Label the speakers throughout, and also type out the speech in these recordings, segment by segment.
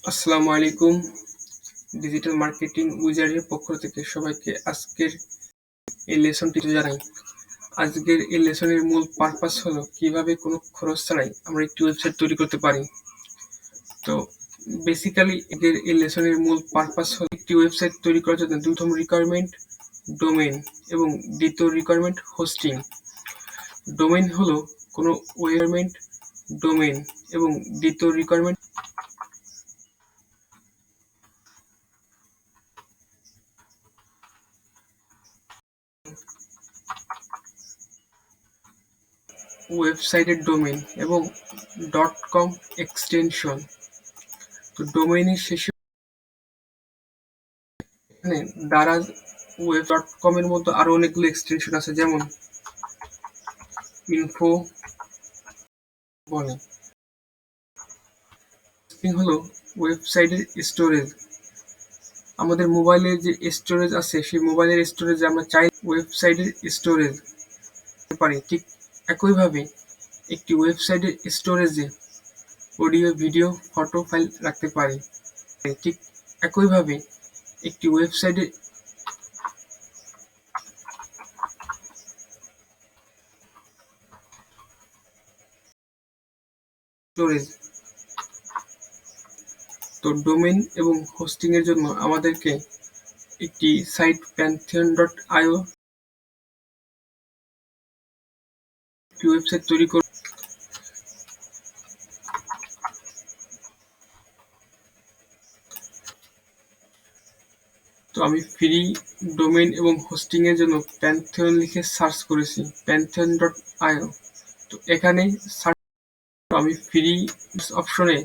Speaker 1: আসসালামু আলাইকুম। Digital marketing উইজার্ডের পক্ষ থেকে সবাইকে আজকের এই লেসনটি জানাই। আজকের এই লেসনের মূল পারপাস হলো কিভাবে কোনো খরচ ছাড়াই আমরা একটি ওয়েবসাইট তৈরি করতে পারি। তো বেসিক্যালি এদের এই লেসনের মূল পারপাস হলো একটি ওয়েবসাইট তৈরি করার জন্য প্রথম রিকোয়ারমেন্ট ডোমেইন এবং দ্বিতীয় রিকোয়ারমেন্ট হোস্টিং। ডোমেইন হলো কোনো ওয়েবসাইট ডোমেইন এবং দ্বিতীয় রিকোয়ারমেন্ট ওয়েবসাইটের ডোমেইন এবং .com এক্সটেনশন। তো ডোমেইনের শেষে এখানে দারাজ web.com এর মতো আরো অনেকগুলো এক্সটেনশন আছে, যেমন ইনফো বলে। হলো ওয়েবসাইটের স্টোরেজ। আমাদের মোবাইলের যে স্টোরেজ আছে সেই মোবাইলের স্টোরেজে আমরা চাই ওয়েবসাইটের স্টোরেজ পারি। ঠিক একইভাবে একটি ওয়েবসাইটের স্টোরেজে অডিও, ভিডিও, ফটো ফাইল রাখতে পারি। ঠিক একইভাবে একটি ওয়েবসাইটের স্টোরেজ। তো ডোমেইন এবং হোস্টিং এর জন্য আমাদেরকে একটি সাইট pantheon.io একটি ওয়েবসাইট তৈরি করব। তো আমি ফ্রি ডোমেইন এবং হোস্টিং এর জন্য প্যান্থিয়ন লিখে সার্চ করেছি pantheon.io। তো এখানে সার্চ আমি ফ্রি অপশনে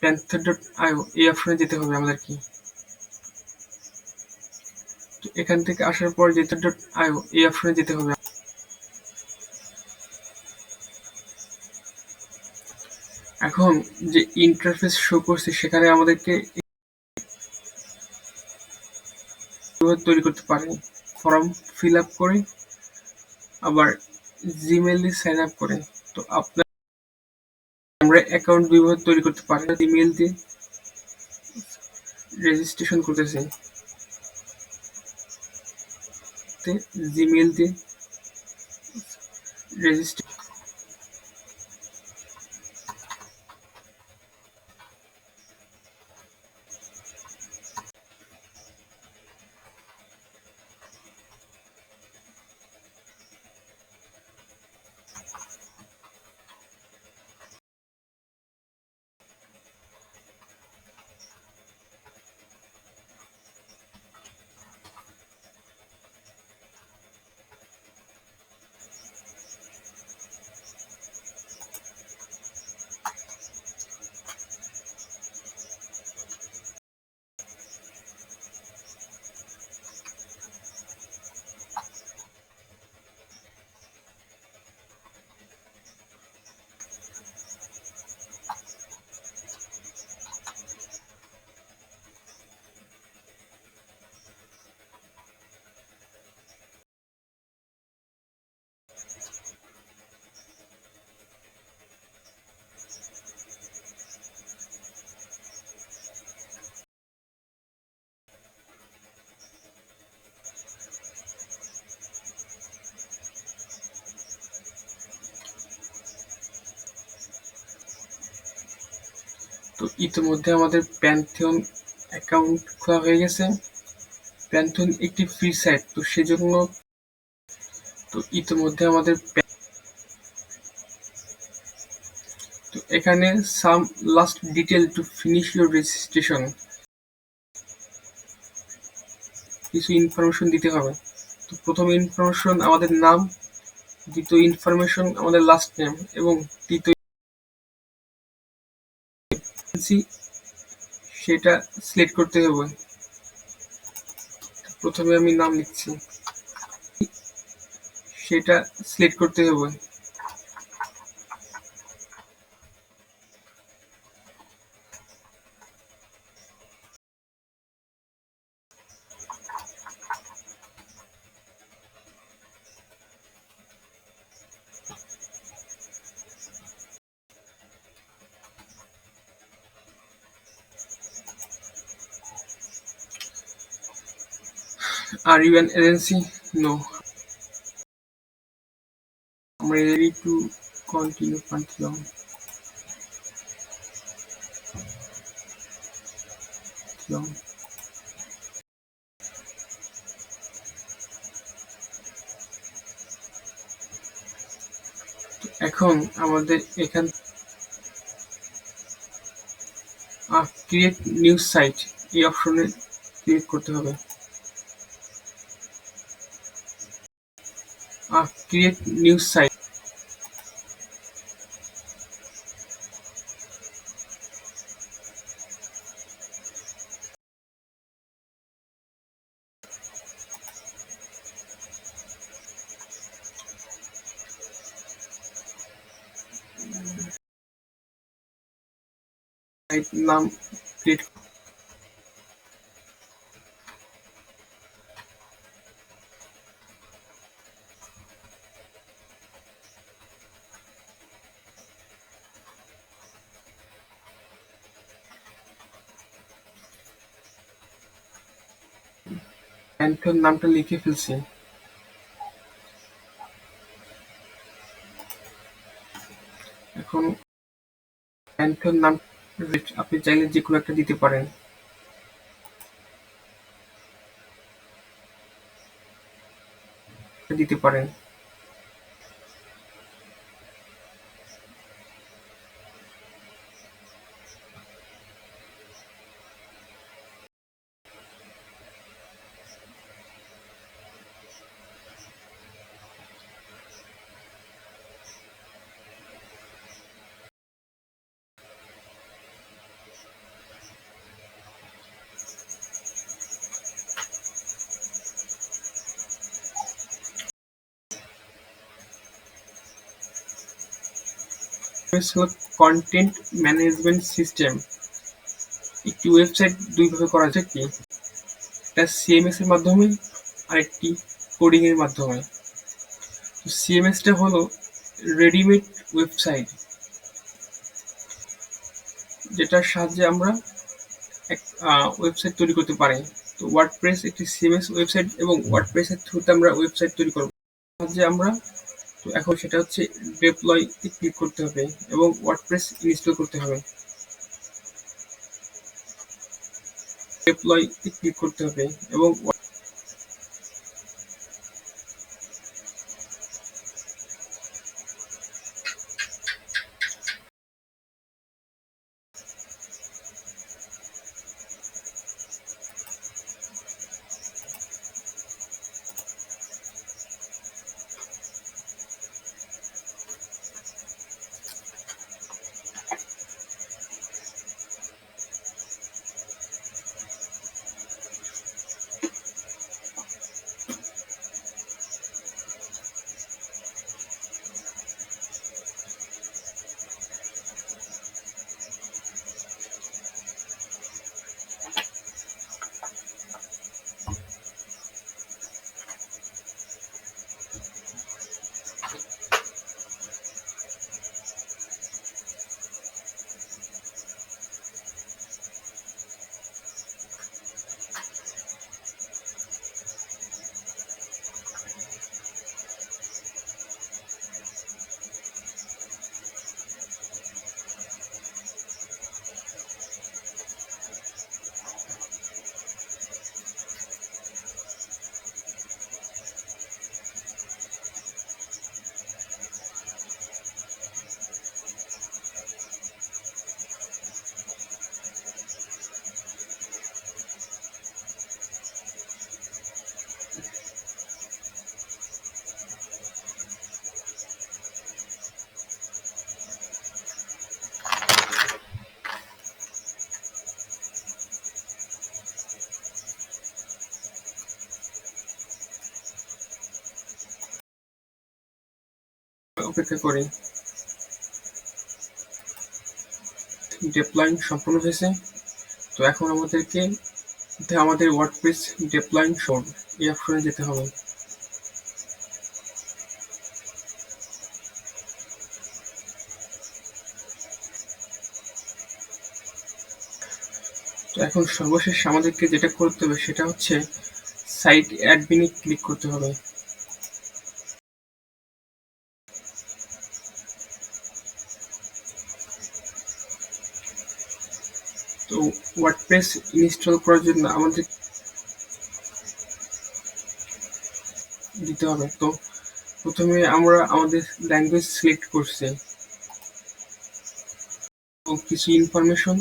Speaker 1: pantheon.io এই অপশনে যেতে হবে আমাদেরকে। তো এখান থেকে আসার পর pantheon.io এই অপশনে যেতে হবে। এখন যে ইন্টারফেস শো করছে সেখানে আমাদেরকে তৈরি করতে পারি ফর্ম ফিল আপ করে, আবার জিমেল দিয়ে সাইন আপ করে। তো আমরা অ্যাকাউন্ট দুইভাবে তৈরি করতে পারি। ইমেল দিয়ে রেজিস্ট্রেশন করতেছি, জিমেল দিয়ে রেজিস্ট্রেশন। তো ইতিমধ্যে আমাদের প্যান্থিয়ন অ্যাকাউন্ট খোলা হয়ে গেছে। প্যান্থিয়ন একটি ফ্রি সাইট, তো সেজন্য তো ইতিমধ্যে আমাদের তো এখানে some last detail to finish your registration, কিছু ইনফরমেশন দিতে হবে। তো প্রথম ইনফরমেশন আমাদের নাম, দ্বিতীয় ইনফরমেশন আমাদের লাস্ট নেম এবং তৃতীয় সেটা সিলেক্ট করতে হবে। প্রথমে আমি নাম লিখছি, সেটা সিলেক্ট করতে হবে। Are you an agency? No. I'm ready to continue Pantheon. এখন আমাদের এখান ক্রিয়েট নিউজ সাইট এই অপশনে ক্লিক করতে হবে। ক্রিয়েট নিউজ সাইট নাম ক্রিয়েট প্যান্থন নামটা লিখে ফেলছি। এখন প্যান্থন নাম আপনি চাইলে যে কোনো একটা দিতে পারেন। দিতে পারেন কন্টেন্ট ম্যানেজমেন্ট সিস্টেম। একটি ওয়েবসাইট দুইভাবে করা যায় কি, একটা সিএমএস এর মাধ্যমে আরেকটি কোডিং এর মাধ্যমে। সিএমএসটা হলো রেডিমেড ওয়েবসাইট, যেটার সাহায্যে আমরা ওয়েবসাইট তৈরি করতে পারি। তো ওয়ার্ডপ্রেস একটি সিএমএস ওয়েবসাইট এবং ওয়ার্ডপ্রেসের থ্রুতে আমরা ওয়েবসাইট তৈরি করব। সাহায্যে আমরা তো এখন সেটা হচ্ছে ডেপ্লয় ক্লিক করতে হবে এবং ওয়ার্ডপ্রেস ইনস্টল করতে হবে। ডেপ্লয় ক্লিক করতে হবে এবং অপেক্ষা করি। ডেপ্লয়িং সম্পূর্ণ হয়েছে। তো এখন আমাদেরকে আমাদের ওয়ার্ডপ্রেস ডেপ্লয়িং শোন এই অপশনে যেতে হবে। তো এখন সর্বশেষ আমাদেরকে যেটা করতে হবে সেটা হচ্ছে সাইট অ্যাডমিনে ক্লিক করতে হবে। তো ওয়ার্ডপ্রেস ইনস্টল করার জন্য আমাদের দিতে হবে। তো প্রথমে আমরা আমাদের ল্যাঙ্গুয়েজ সিলেক্ট করছি এবং কিছু ইনফরমেশন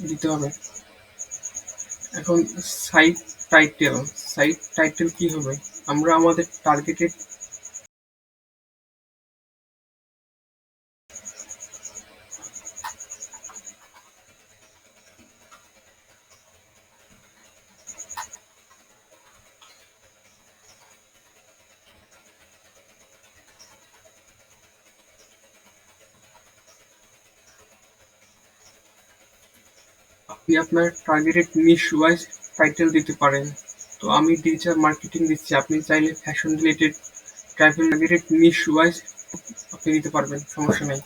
Speaker 1: দিতে হবে। এখন সাইট টাইটেল কি হবে? আমরা আমাদের টার্গেটেড আপনি আপনার টার্গেটেড নিশ ওয়াইজ টাইটেল দিতে পারেন। তো আমি ডিজিটাল মার্কেটিং দিচ্ছি, আপনি চাইলে ফ্যাশন রিলেটেড, ট্রাভেল রিলেটেড নিশ ওয়াইজ আপনি দিতে পারবেন, সমস্যা নেই।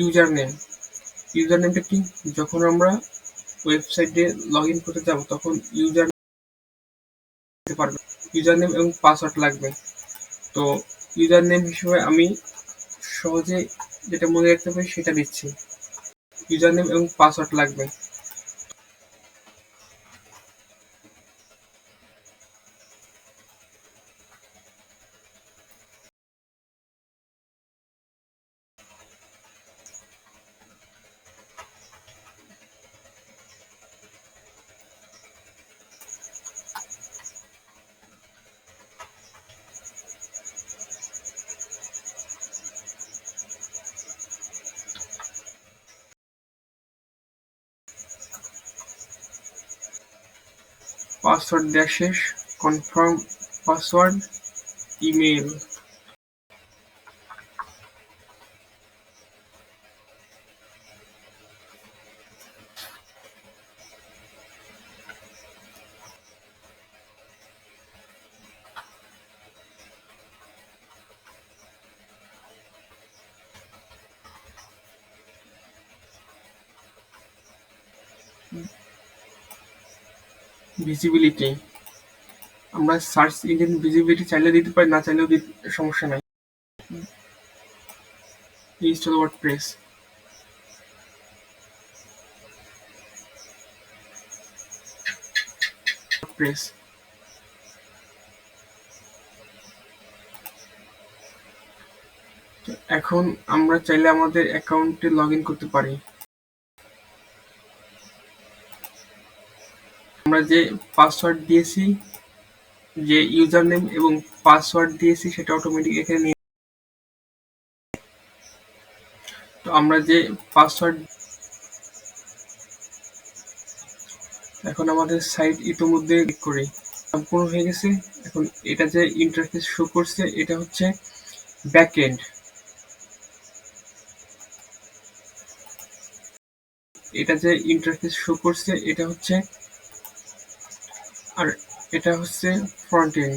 Speaker 1: ইউজার নেমটা কি? যখন আমরা ওয়েবসাইটে লগ ইন করতে যাব তখন ইউজার দিতে পারবেন। ইউজার নেম এবং পাসওয়ার্ড লাগবে। তো ইউজার নেম হিসেবে আমি সহজে যেটা মনে রাখতে পারি সেটা দিচ্ছি। ইউজার নেম এবং পাসওয়ার্ড লাগবে। পাসওয়ার্ড দেওয়া শেষ, কনফার্ম পাসওয়ার্ড, ইমেল। ভিজিবিলিটি, আমরা সার্চ ইঞ্জিন ভিজিবিলিটি চাইলে দিতে পারি, না চাইলেও সমস্যা নাই। Install WordPress. এখন আমরা চাইলে আমাদের অ্যাকাউন্টে লগ ইন করতে পারি। আমরা যে পাসওয়ার্ড দিয়েছি, যে ইউজার নেম এবং পাসওয়ার্ড দিয়েছি সেটা অটোমেটিক এখানে নিয়ে। তো আমরা যে পাসওয়ার্ড, এখন আমাদের সাইট ইতিমধ্যে ক্লিক করি, সম্পূর্ণ হয়ে গেছে। এখন এটা যে ইন্টারফেস শো করছে এটা হচ্ছে ব্যাকএন্ড। এটা যে ইন্টারফেস শো করছে এটা হচ্ছে, আর এটা হচ্ছে ফ্রন্ট এন্ড।